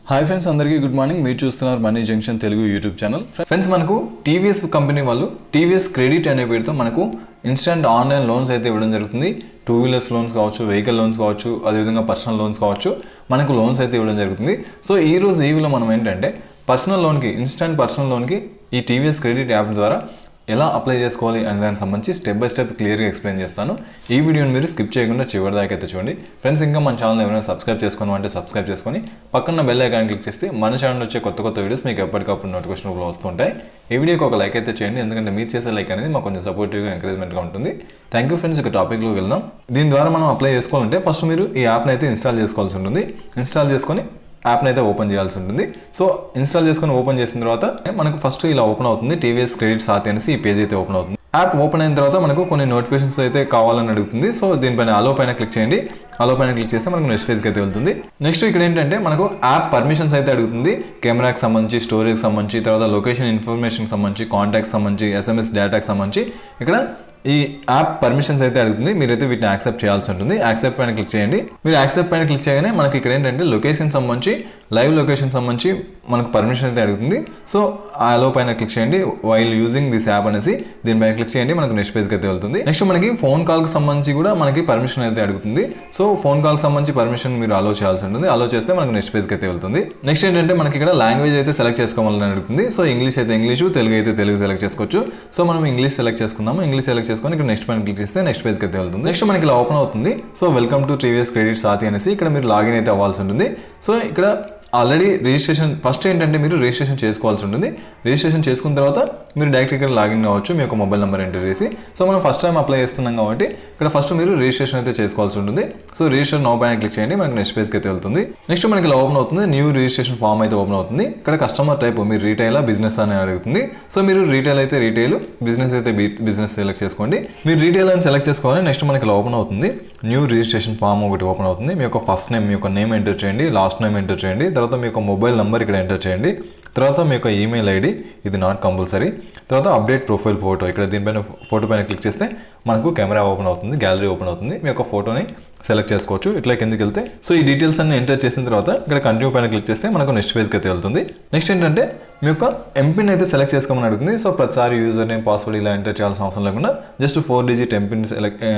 Hi friends, అందరికీ good morning. మీరు చూస్తున్నారు money junction Telugu YouTube channel. Friends, మనకు టీవీఎస్ కంపెనీ వాళ్ళు టీవీఎస్ క్రెడిట్ అనే పేరుతో మనకు ఇన్స్టెంట్ ఆన్లైన్ లోన్స్ అయితే ఇవ్వడం జరుగుతుంది. 2 వీలర్స్ లోన్స్ కావచ్చు, వెహికల్ లోన్స్ కావచ్చు, అదేవిధంగా పర్సనల్ లోన్స్ కావచ్చు, మనకు లోన్స్ అయితే ఇవ్వడం జరుగుతుంది. సో ఈ రోజు ఈవీలో మనం ఏంటంటే పర్సనల్ లోన్కి, ఇన్స్టెంట్ పర్సనల్ లోన్కి ఈ టీవీఎస్ క్రెడిట్ యాప్ ద్వారా ఎలా అప్లై చేసుకోవాలి అనే దానికి సంబంధించి స్టెప్ బై స్టెప్ క్లియర్గా ఎక్స్ప్లెయిన్ చేస్తాను. ఈ వీడియోని మీరు స్కిప్ చేయకుండా చివరి దాకా అయితే చూడండి. ఫ్రెండ్స్, ఇంకా మన ఛానల్ ఎవరైనా సబ్స్క్రైబ్ చేసుకోవాలంటే సబ్స్క్రైబ్ చేసుకొని పక్కన బెల్ ఐకాన్ క్లిక్ చేస్తే మన ఛానల్ వచ్చే కొత్త వీడియోస్ మీకు ఎప్పటికప్పుడు నోటిఫికేషన్ రూపంలో వస్తుంటాయి. ఈ వీడియోకి ఒక లైక్ అయితే చేయండి, ఎందుకంటే మీరు చేసే లైక్ అనేది మాకు కొంచెం సపోర్టివ్గా ఎంకరేజ్మెంట్గా ఉంటుంది. Thank you friends. ఇక టాపిక్లోకి వెళ్దాం. దీని ద్వారా మనం అప్లై చేసుకోవాలంటే ఫస్ట్ మీరు ఈ యాప్ని అయితే ఇన్స్టాల్ చేసుకోవాల్సి ఉంటుంది. ఇన్స్టాల్ చేసుకొని యాప్ని అయితే ఓపెన్ చేయాల్సి ఉంటుంది. సో ఇన్స్టాల్ చేసుకొని ఓపెన్ చేసిన తర్వాత మనకు ఫస్ట్ ఇలా ఓపెన్ అవుతుంది. టీవీఎస్ క్రెడిట్ సాతి అనేసి ఈ పేజ్ అయితే ఓపెన్ అవుతుంది. యాప్ ఓపెన్ అయిన తర్వాత మనకు కొన్ని నోటిఫికేషన్స్ అయితే కావాలని అడుగుతుంది. సో దీనిపైన అలో పైన క్లిక్ చేయండి. అలో పైన క్లిక్ చేస్తే మనకు నెక్స్ట్ పేజ్కి అయితే వెళ్తుంది. నెక్స్ట్ ఇక్కడ ఏంటంటే మనకు యాప్ పర్మిషన్స్ అయితే అడుగుతుంది. కెమెరాకి సంబంధించి, స్టోరేజ్ సంబంధించి, తర్వాత లొకేషన్ ఇన్ఫర్మేషన్ సంబంధించి, కాంటాక్ట్ సంబంధించి, ఎస్ఎంఎస్ డేటాకి సంబంధించి ఇక్కడ ఈ యాప్ పర్మిషన్స్ అయితే అడుగుతుంది. మీరైతే వీటిని యాక్సెప్ట్ చేయాల్సి ఉంటుంది. యాక్సెప్ట్ పైన క్లిక్ చేయండి. మీరు యాక్సెప్ట్ పైన క్లిక్ చేయగానే మనకి ఇక్కడ ఏంటంటే లొకేషన్ సంబంధించి, లైవ్ లొకేషన్ సంబంధించి మనకు పర్మిషన్ అయితే అడుగుతుంది. సో ఆ అలో పైన క్లిక్ చేయండి. వైల్ యూజింగ్ దిస్ యాప్ అనేసి దీనిపైన క్లిక్ చేయండి. మనకు నెక్స్ట్ పేజ్కి అయితే వెళ్తుంది. నెక్స్ట్ మనకి ఫోన్ కాల్కి సంబంధించి కూడా మనకి పర్మిషన్ అయితే అడుగుతుంది. సో ఫోన్ కాల్కి సంబంధించి పర్మిషన్ మీరు అలో చేయాల్సి ఉంటుంది. అలో చేస్తే మనకు నెక్స్ట్ పేజ్కి అయితే వెళ్తుంది. నెక్స్ట్ ఏంటంటే మనకి ఇక్కడ లాంగ్వేజ్ అయితే సెలెక్ట్ చేసుకోవాలని అడుగుతుంది. సో ఇంగ్లీష్ అయితే ఇంగ్లీషు, తెలుగు అయితే తెలుగు సెలెక్ట్ చేసుకోవచ్చు. సో మనం ఇంగ్లీష్ సెలెక్ట్ చేసుకుందాము. ఇంగ్లీష్ సెలెక్ట్ చేసుకొని ఇక్కడ నెక్స్ట్ పైన క్లిక్ చేస్తే నెక్స్ట్ పేజ్కి అయితే వెళ్తుంది. నెక్స్ట్ మనకి ఇలా ఓపెన్ అవుతుంది. So welcome to TVS credit Saathi అనేసి ఇక్కడ మీరు లాగిన్ అయితే అవ్వాల్సి ఉంటుంది. సో ఇక్కడ ఆల్రెడీ రిజిస్ట్రేషన్ ఫస్ట్ ఏంటంటే మీరు రిజిస్ట్రేషన్ చేసుకోవాల్సి ఉంటుంది. రిజిస్ట్రేషన్ చేసుకున్న తర్వాత మీరు డైరెక్ట్ ఇక్కడ లాగిన్ అవ్వచ్చు మీ యొక్క మొబైల్ నెంబర్ ఎంటర్ చేసి. సో మనం ఫస్ట్ టైం అప్లై చేస్తున్నాం కాబట్టి ఇక్కడ ఫస్ట్ మీరు రిజిస్ట్రేషన్ అయితే చేసుకోవాల్సి ఉంటుంది. సో రిజిస్టర్ నౌ పైన క్లిక్ చేయండి. మనకి నెక్స్ట్ పేజ్కి అయితే వెళ్తుంది. నెక్స్ట్ మనకి ఇలా ఓపెన్ అవుతుంది. న్యూ రిజిస్ట్రేషన్ ఫామ్ అయితే ఓపెన్ అవుతుంది. ఇక్కడ కస్టమర్ టైప్ మీరు రీటైలా, బిజినెస్ అని అడుగుతుంది. సో మీరు రీటైల్ అయితే రీటైల్, బిజినెస్ అయితే బిజినెస్ సెలెక్ట్ చేసుకోండి. మీరు రీటైల్ అని సెలెక్ట్ చేసుకోవాలి. నెక్స్ట్ మనకి ఇలా ఓపెన్ అవుతుంది. న్యూ రిజిస్ట్రేషన్ ఫామ్ ఒకటి ఓపెన్ అవుతుంది. మీ యొక్క ఫస్ట్ నేమ్, మీ యొక్క నేమ్ ఎంటర్ చేయండి, లాస్ట్ నేమ్ ఎంటర్ చేయండి, తర్వాత మీ యొక్క మొబైల్ నెంబర్ ఇక్కడ ఎంటర్ చేయండి, తర్వాత మీ యొక్క ఈమెయిల్ ఐడి, ఇది నాట్ కంపల్సరీ, తర్వాత అప్డేట్ ప్రొఫైల్ ఫోటో, ఇక్కడ దీనిపైన ఫోటో పైన క్లిక్ చేస్తే మనకు కెమెరా ఓపెన్ అవుతుంది, గ్యాలరీ ఓపెన్ అవుతుంది. మీ యొక్క ఫోటోని సెలెక్ట్ చేసుకోవచ్చు. ఇట్లా కిందకి వెళ్తే సో ఈ డీటెయిల్స్ అన్ని ఎంటర్ చేసిన తర్వాత ఇక్కడ కంటిన్యూ పైన క్లిక్ చేస్తే మనకు నెక్స్ట్ పేజ్కి అయితే వెళ్తుంది. నెక్స్ట్ ఏంటంటే మీ యొక్క ఎంపిన్ అయితే సెలెక్ట్ చేసుకోమని అడుగుతుంది. సో ప్రతిసారి యూజర్ నేమ్, పాస్వర్డ్ ఇలా ఎంటర్ చేయాల్సిన అవసరం లేకుండా జస్ట్ 4 డిజిట్ ఎంపిన్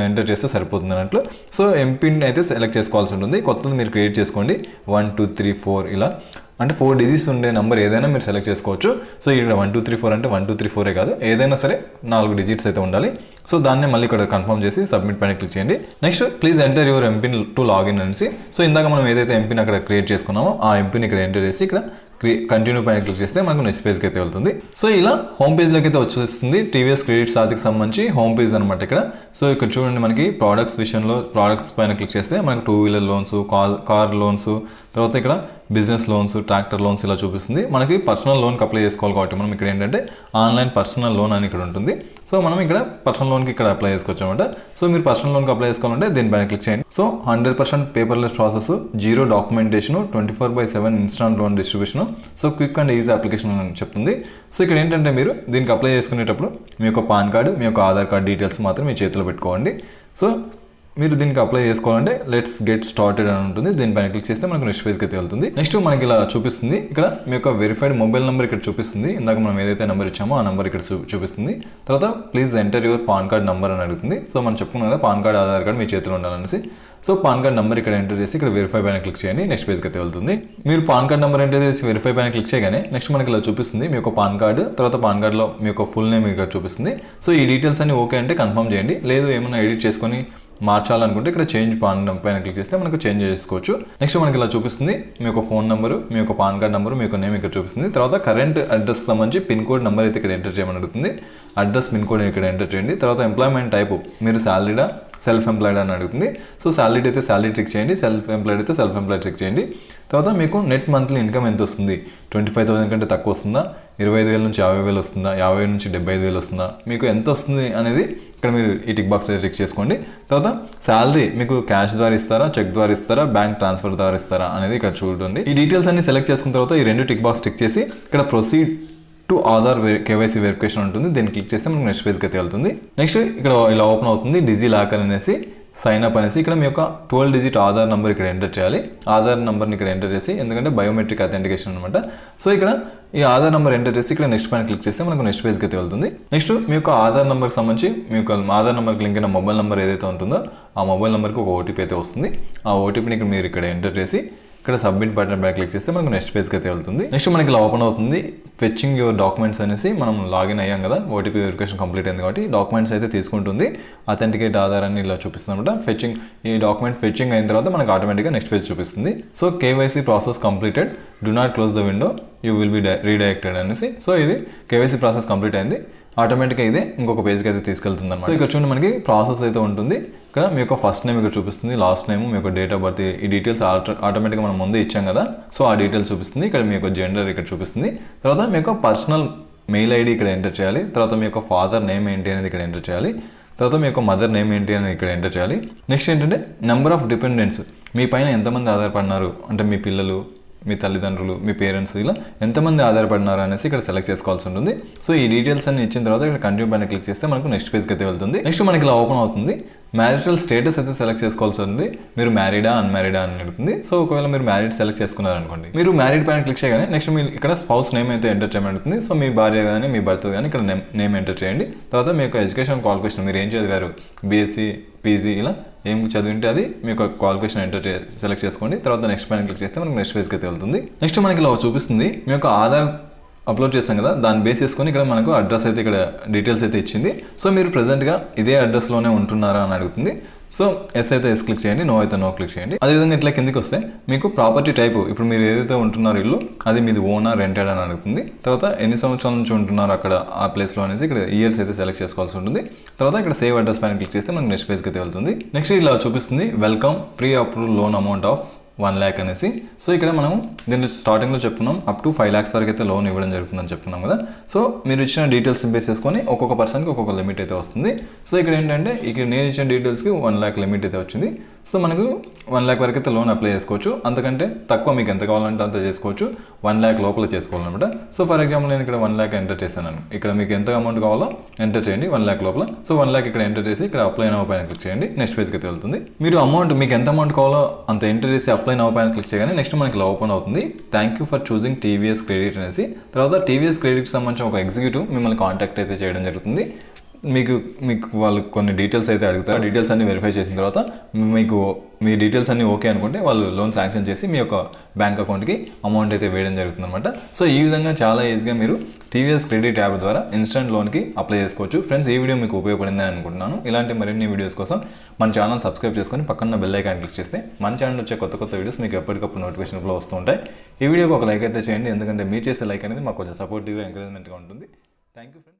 ఎంటర్ చేస్తే సరిపోతుంది అన్నట్లు. సో ఎంపిన్ అయితే సెలెక్ట్ చేసుకోవాల్సి ఉంటుంది. కొత్తది మీరు క్రియేట్ చేసుకోండి. 1 2 3 4 ఇలా అంటే 4 డిజిట్స్ ఉండే నెంబర్ ఏదైనా మీరు సెలెక్ట్ చేసుకోవచ్చు. సో ఇక్కడ 1 2 3 4 అంటే 1 2 3 4 కాదు, ఏదైనా సరే 4 డిజిట్స్ అయితే ఉండాలి. సో దాన్ని మళ్ళీ ఇక్కడ కన్ఫర్మ్ చేసి సబ్మిట్ పైన క్లిక్ చేయండి. Next please enter your MPIN to login అనేసి. సో ఇందాక మనం ఏదైతే ఎంపిన్ అక్కడ క్రియేట్ చేసుకున్నామో ఆ ఎంపిన్ ఇక్కడ ఎంటర్ చేసి ఇక్కడ కంటిన్యూ పైన క్లిక్ చేస్తే మనకు నెక్స్ట్ పేజ్కి అయితే వెళ్తుంది. సో ఇలా హోమ్ పేజ్లోకి అయితే వచ్చేస్తుంది. టీవీఎస్ క్రెడిట్ సాతికి సంబంధించి హోమ్ పేజ్ అనమాట ఇక్కడ. సో ఇక్కడ చూడండి, మనకి ప్రోడక్ట్స్ విషయంలో ప్రోడక్ట్స్ పైన క్లిక్ చేస్తే మనకు 2 వీలర్ లోన్స్, కార్ లోన్స్, తర్వాత ఇక్కడ బిజినెస్ లోన్స్, ట్రాక్టర్ లోన్స్ ఇలా చూపిస్తుంది. మనకి పర్సనల్ లోన్కి అప్లై చేసుకోవాలి కాబట్టి మనం ఇక్కడ ఏంటంటే ఆన్లైన్ పర్సనల్ లోన్ అని ఇక్కడ ఉంటుంది. సో మనం ఇక్కడ పర్సనల్ లోన్కి ఇక్కడ అప్లై చేసుకోవచ్చు అనమాట. సో మీరు పర్సనల్ లోన్కి అప్లై చేసుకోవాలంటే దీనిపైన క్లిక్ చేయండి. So 100% paperless process, 0 documentation, 24/7 instant loan distribution, so quick and easy application అని చెప్తుంది. సో ఇక్కడ ఏంటంటే మీరు దీనికి అప్లై చేసుకునేటప్పుడు మీ యొక్క పాన్ కార్డు, మీ యొక్క ఆధార్ కార్డు డీటెయిల్స్ మాత్రం మీ చేతిలో పెట్టుకోండి. సో మీరు దీనికి అప్లై చేసుకోవాలంటే లెట్స్ గెట్ స్టార్టెడ్ అని ఉంటుంది. దీనిపైన క్లిక్ చేస్తే మనకు నెక్స్ట్ పేజ్కి అయితే వెళ్తుంది. నెక్స్ట్ మనకి ఇలా చూపిస్తుంది. ఇక్కడ మీ యొక్క వెరిఫైడ్ మొబైల్ నెంబర్ ఇక్కడ చూపిస్తుంది. ఇందాక మనం ఏదైతే నెంబర్ ఇచ్చామో ఆ నెంబర్ ఇక్కడ చూపిస్తుంది. తర్వాత please enter your pan card number అని అడుగుతుంది. సో మనం చెప్పుకున్నాం కదా, పాన్ కార్డ్, ఆధార్ కార్డు మీ చేతిలో ఉండాలనేసి. సో పాన్ కార్డ్ నెంబర్ ఇక్కడ ఎంటర్ చేసి ఇక్కడ వెరిఫై పైన క్లిక్ చేయండి. నెక్స్ట్ పేజ్కి అయితే వెళ్తుంది. మీరు పాన్ కార్డ్ నెంబర్ ఎంటర్ చేసి వెరిఫై పైన క్లిక్ చేయగానే నెక్స్ట్ మనకి ఇలా చూపిస్తుంది మీ యొక్క పాన్ కార్డు, తర్వాత పాన్ కార్డులో మీ యొక్క ఫుల్ నేమ్ ఇక్కడ చూపిస్తుంది. సో ఈ డీటెయిల్స్ అన్ని ఓకే అంటే కన్ఫర్మ్ చేయండి. లేదు ఏమైనా ఎడిట్ చేసుకొని మార్చాలనుకుంటే ఇక్కడ చేంజ్ పాన్ పైన క్లిక్ చేస్తే మనకు చేంజ్ చేసుకోవచ్చు. నెక్స్ట్ మనకి ఇలా చూపిస్తుంది మీ యొక్క ఫోన్ నెంబరు, మీ యొక్క పాన్ కార్డ్ నెంబరు, మీ యొక్క నేమ్ ఇక్కడ చూపిస్తుంది. తర్వాత కరెంట్ అడ్రస్ సంబంధించి పిన్ కోడ్ నెంబర్ అయితే ఇక్కడ ఎంటర్ చేయమని అడుగుతుంది. అడ్రస్ పిన్ కోడ్ ఇక్కడ ఎంటర్ చేయండి. తర్వాత ఎంప్లాయ్మెంట్ టైపు మీరు సాలరీడా, సెల్ఫ్ ఎంప్లాయిడ్ అని అడుగుతుంది. సో సాలరీ అయితే సాలరీ చెక్ చేయండి, సెల్ఫ్ ఎంప్లాయిడ్ అయితే సెల్ఫ్ ఎంప్లాయిడ్ చెక్ చేయండి. తర్వాత మీకు నెట్ మంత్లీ ఇన్కమ్ ఎంత వస్తుంది, 25,000 కంటే తక్కువ వస్తుందా, 25,000 నుంచి 50,000 వస్తుందా, 50,000 నుంచి 75,000 వస్తుందా, మీకు ఎంత వస్తుంది అనేది ఇక్కడ మీరు ఈ టిక్ బాక్స్ అయితే చెక్ చేసుకోండి. తర్వాత శాలరీ మీకు క్యాష్ ద్వారా ఇస్తారా, చెక్ ద్వారా ఇస్తారా, బ్యాంక్ ట్రాన్స్ఫర్ ద్వారా ఇస్తారా అనేది ఇక్కడ చూడండి. ఈ డీటెయిల్స్ అన్ని సెలెక్ట్ చేసుకున్న తర్వాత ఈ 2 టిక్ బాక్స్ టిక్ చేసి ఇక్కడ proceed to Aadhaar KYC verification ఉంటుంది. దీన్ని క్లిక్ చేస్తే మనకు నెక్స్ట్ పేజ్కి అయితే వెళ్తుంది. నెక్స్ట్ ఇక్కడ ఇలా ఓపెన్ అవుతుంది డిజీ లాకర్ అనేసి. సైన్ అప్ అనేసి ఇక్కడ మీ యొక్క 12 డిజిట్ ఆధార్ నెంబర్ ఇక్కడ ఎంటర్ చేయాలి. ఆధార్ నెంబర్ని ఇక్కడ ఎంటర్ చేసి, ఎందుకంటే బయోమెట్రిక్ అథెంటికేషన్ అనమాట. సో ఇక్కడ ఈ ఆధార్ నెంబర్ ఎంటర్ చేసి ఇక్కడ నెక్స్ట్ పైన క్లిక్ చేస్తే మనకు నెక్స్ట్ పేజ్కి అయితే వెళ్తుంది. నెక్స్ట్ మీ యొక్క ఆధార్ నెంబర్కి సంబంధించి మీ యొక్క ఆధార్ నెంబర్కి లింక్ అయిన మొబైల్ నెంబర్ ఏదైతే ఉంటుందో ఆ మొబైల్ నెంబర్కి ఒక ఓటీపీ అయితే వస్తుంది. ఆ ఓటీపీని మీరు ఇక్కడ ఎంటర్ చేసి ఇక్కడ సబ్మిట్ బటన్ పైన క్లిక్ చేస్తే మనకు నెక్స్ట్ పేజ్కి అయితే వెళ్తుంది. నెక్స్ట్ మనకి ఇలా ఓపెన్ అవుతుంది. ఫెచ్చింగ్ యువర్ డాక్యుమెంట్స్ అనేసి మనం లాగిన్ అయ్యాం కదా, ఓటీపీ వెరిఫికేషన్ కంప్లీట్ అయింది కాబట్టి డాక్యుమెంట్స్ అయితే తీసుకుంటుంది. అథెంటికేట్ ఆధార్ అని ఇలా చూపిస్తుంది అనమాట. ఫెచ్చింగ్, ఈ డాక్యుమెంట్ ఫెచ్చింగ్ అయిన తర్వాత మనకు ఆటోమేటిక్గా నెక్స్ట్ పేజ్ చూపిస్తుంది. So KYC process completed, do not close the window, you will be redirected అనేసి. సో ఇది కేవైసీ ప్రాసెస్ కంప్లీట్ అయింది. ఆటోమేటిక్గా ఇదే ఇంకొక పేజ్కి అయితే తీసుకెళ్తుంది అనమాట. సో ఇక్కడ చూడండి మనకి ప్రాసెస్ అయితే ఉంటుంది. ఇక్కడ మీ యొక్క ఫస్ట్ నేమ్ ఇక్కడ చూపిస్తుంది, లాస్ట్ నేమ్, మీ యొక్క డేట్ ఆఫ్ బర్త్, ఈ డీటెయిల్స్ ఆటోమేటిక్గా మనం ముందే ఇచ్చాం కదా, సో ఆ డీటెయిల్స్ చూపిస్తుంది. ఇక్కడ మీ యొక్క జెండర్ ఇక్కడ చూపిస్తుంది. తర్వాత మీ యొక్క పర్సనల్ మెయిల్ ఐడి ఇక్కడ ఎంటర్ చేయాలి. తర్వాత మీ యొక్క ఫాదర్ నేమ్ ఏంటి అనేది ఇక్కడ ఎంటర్ చేయాలి. తర్వాత మీ యొక్క మదర్ నేమ్ ఏంటి అనేది ఇక్కడ ఎంటర్ చేయాలి. నెక్స్ట్ ఏంటంటే నెంబర్ ఆఫ్ డిపెండెంట్స్, మీ పైన ఎంతమంది ఆధారపడినారు అంటే మీ పిల్లలు, మీ తల్లిదండ్రులు, మీ పేరెంట్స్, ఇలా ఎంతమంది ఆధారపడినారు అనేసి ఇక్కడ సెలెక్ట్ చేసుకోవాల్సి ఉంటుంది. సో ఈ డీటెయిల్స్ అన్ని ఇచ్చిన తర్వాత ఇక్కడ కంటిన్యూ పైన క్లిక్ చేస్తే మనకు నెక్స్ట్ పేజ్కి అయితే వెళ్తుంది. నెక్స్ట్ మనకి ఇలా ఓపెన్ అవుతుంది. మ్యారిటల్ స్టేటస్ అయితే సెలెక్ట్ చేసుకోవాల్సి ఉంది. మీరు మ్యారీడా అన్మ్యారీడా అని అడుగుతుంది. సో ఒకవేళ మీరు మ్యారీడ్ సెలెక్ట్ చేసుకున్నారనుకోండి, మీరు మ్యారీడ్ పైన క్లిక్ చేయగానే నెక్స్ట్ మీరు ఇక్కడ స్పౌస్ నేమ్ అయితే ఎంటర్ చేయమని అడుగుతుంది. సో మీ భార్య కానీ మీ భర్త కానీ ఇక్కడ నేమ్ ఎంటర్ చేయండి. తర్వాత మీ యొక్క ఎడ్యుకేషన్ క్వాలిఫికేషన్, మీరు ఏం చదివారు, బీఎస్సీ, పీజీ, ఇలా ఏం చదివింటే అది మీ యొక్క క్వాలిఫికేషన్ సెలెక్ట్ చేసుకోండి. తర్వాత నెక్స్ట్ పైన క్లిక్ చేస్తే మనకు నెక్స్ట్ పేజ్కి అయితే వెళ్తుంది. నెక్స్ట్ మనకి ఇలా చూపిస్తుంది. మీ యొక్క ఆధార్ అప్లోడ్ చేస్తాం కదా, దాన్ని బేస్ చేసుకొని ఇక్కడ మనకు అడ్రస్ అయితే ఇక్కడ డీటెయిల్స్ అయితే ఇచ్చింది. సో మీరు ప్రెజెంట్గా ఇదే అడ్రస్లోనే ఉంటున్నారా అని అడుగుతుంది. సో ఎస్ అయితే ఎస్ క్లిక్ చేయండి, నో అయితే నో క్లిక్ చేయండి. అదేవిధంగా ఇట్లా కిందికి వస్తే మీకు ప్రాపర్టీ టైప్, ఇప్పుడు మీరు ఏదైతే ఉంటున్నారో ఇల్లు, అది మీది ఓనా రెంటెడ్ అని అడుగుతుంది. తర్వాత ఎన్ని సంవత్సరాల నుంచి ఉంటున్నారో అక్కడ ఆ ప్లేస్లో అనేసి ఇక్కడ ఇయర్స్ అయితే సెలెక్ట్ చేసుకోవాల్సి ఉంటుంది. తర్వాత ఇక్కడ సేవ్ అడ్రస్ పైన క్లిక్ చేస్తే మనకు నెక్స్ట్ పేజ్కి అయితే వెళ్తుంది. నెక్స్ట్ ఇలా చూపిస్తుంది welcome pre approve loan amount of 1 lakh అనేసి. సో ఇక్కడ మనం దీంట్లో స్టార్టింగ్లో చెప్పుకున్నాం అప్ టు 5 lakhs వరకు అయితే లోన్ ఇవ్వడం జరుగుతుందని చెప్పుకున్నాం కదా. సో మీరు ఇచ్చిన డీటెయిల్స్ బేస్ చేసుకొని ఒక్కొక్క పర్సన్కి ఒక్కొక్క లిమిట్ అయితే వస్తుంది. సో ఇక్కడ ఏంటంటే ఇక్కడ నేను ఇచ్చిన డీటెయిల్స్కి 1 lakh లిమిట్ అయితే వచ్చింది. సో మనకు 1 lakh వరకు అయితే లోన్ అప్లై చేసుకోవచ్చు. అంతకంటే తక్కువ మీకు ఎంత కావాలంటే అంత చేసుకోవచ్చు. 1 lakh లోపల చేసుకోవాలన్నమాట. సో ఫర్ ఎగ్జాంపుల్ నేను ఇక్కడ 1 lakh ఎంటర్ చేశాను. ఇక్కడ మీకు ఎంత అమౌంట్ కావాలో ఎంటర్ చేయండి 1 lakh లోపల. సో 1 lakh ఇక్కడ ఎంటర్ చేసి ఇక్కడ అప్లై నౌ పైన క్లిక్ చేయండి, నెక్స్ట్ పేజ్కి అయితే వెళ్తుంది. మీరు అమౌంట్ మీకు ఎంత అమౌంట్ కావాలో అంత ఎంటర్ చేసి అప్లై నౌ పైన క్లిక్ చేయగానే నెక్స్ట్ మనకి ఇలా ఓపెన్ అవుతుంది. Thank you for choosing TVS credit అనేసి. తర్వాత టీవీఎస్ క్రెడిట్కి సంబంధించిన ఒక ఎగ్జిక్యూటివ్ మిమ్మల్ని కాంటాక్ట్ అయితే చేయడం జరుగుతుంది. మీకు వాళ్ళు కొన్ని డీటెయిల్స్ అయితే అడుగుతారు. డీటెయిల్స్ అన్ని వెరిఫై చేసిన తర్వాత మీకు మీ డీటెయిల్స్ అన్ని ఓకే అనుకుంటే వాళ్ళు లోన్ శాంక్షన్ చేసి మీ యొక్క బ్యాంక్ అకౌంట్కి అమౌంట్ అయితే వేయడం జరుగుతుంది అనమాట. సో ఈ విధంగా చాలా ఈజీగా మీరు టీవీఎస్ క్రెడిట్ యాప్ ద్వారా ఇన్స్టెంట్ లోన్కి అప్లై చేసుకోవచ్చు. ఫ్రెండ్స్, ఈ వీడియో మీకు ఉపయోగపడిందని అనుకుంటున్నాను. ఇలాంటి మరిన్ని వీడియోస్ కోసం మన ఛానల్ సబ్స్క్రైబ్ చేసుకొని పక్కన బెల్ ఐకాన్ క్లిక్ చేస్తే మన ఛానల్ వచ్చే కొత్త వీడియోస్ మీకు ఎప్పటికప్పుడు నోటిఫికేషన్ ఫ్లో వస్తూ ఉంటాయి. ఈ వీడియోకి ఒక లైక్ అయితే చేయండి, ఎందుకంటే మీరు చేసే లైక్ అనేది మాకు కొంచెం సపోర్టివ్గా ఎంకరేజ్మెంట్గా ఉంటుంది. Thank you friends.